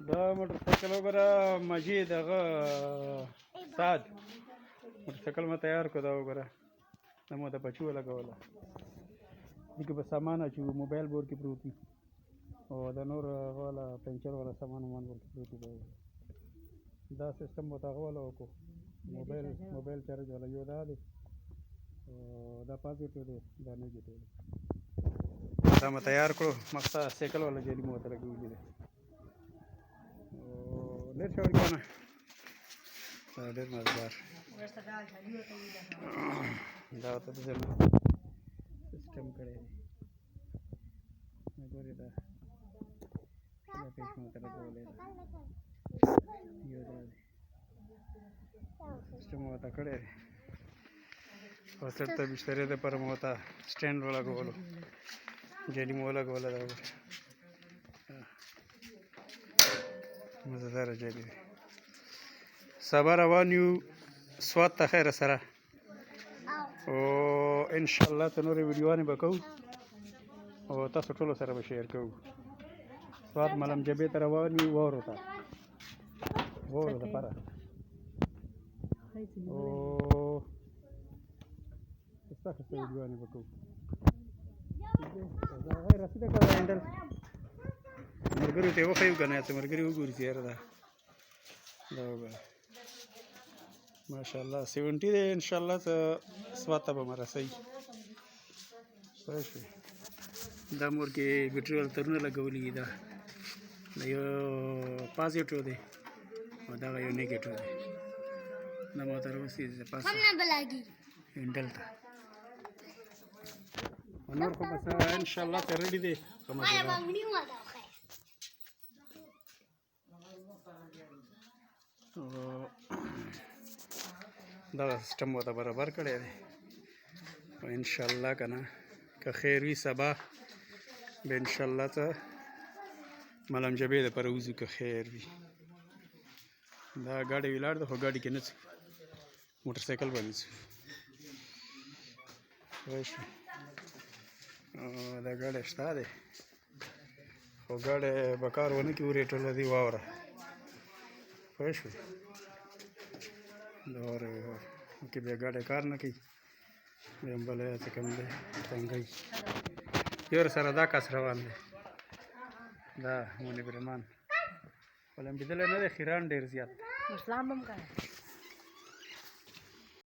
دا موټرسایکل وګوره مجید هغه سعد موټرسایکل ما تیار کړو دا وګوره دا مو د بچو ولګوله دې کې به سامان اچوو موبایل بور کې پروت وي او د نور هغه والا پنچر والا سامان ومان بور کې پروت وي دا سیسټم به ورته هغه والا وکړو موبایل چارج والا یو دا دی او دا پازیټیو دی دا نیګیټیو دی دا مې تیار کړو مخته سایکل والا جالي مو ورته لګولي دی ډېر ښه ورکوونه ډېر مزدار دا ورته داسې سیسټم کړی دی ګورې دا پیش مو ورته لګولی دی یو دا دی سیسټم مو ورته کړی دی او سټ ته بسترې دپاره مو ورته سټینډ ولګولو جالي مو ولګوله دا وګوره مزداره جالي دی سبا روان یو سوات ته خیره سره او انشاءالله ته نورې ویډیوانې به کوو او تاسو ټولو سره به شیر کوو سوات ملم جبې ته روان یو واورو دپاره او ښایسته ښایسته ویډیوانې به کوو رسیده که دا هینډل ملګرو ته یې وښیو که نه څه ملګري وګوري چې یاره دا وګوره ماشاءالله 70 دی انشاءالله ته سوات ته به مې رسوي پوه شوې دا مور کې بیټري والا ترونه لګولي دي دا یو پازیټیو دی او دغه یو نیګیټیو دی دا ما ته راوستي دي پاسه هینډل ته نور خو بس انشاءالله ته ریډي دی دغه سیسټم ورته برابر کړی دی او انشاءالله که نه که خیر وي سبا به انشاءالله ته ملم جبې دپاره وځو که خیر وي دا ګاډی ولاړ ده خو ګاډي کې نه ځو موټرسایکل باندې ځو پوه شوې دا ګاډی شته دی خو ګاډی به کار ونه کړي ورې ټوله دی واوره پوه شوې د واورې کې بیا ګاډی کار نه کوي بیا هم بله څه کوم دی تنګی یو سره دا کس روان دی دا منیب رحمان خو لمبېدلی نه دی خیران ډېر زیات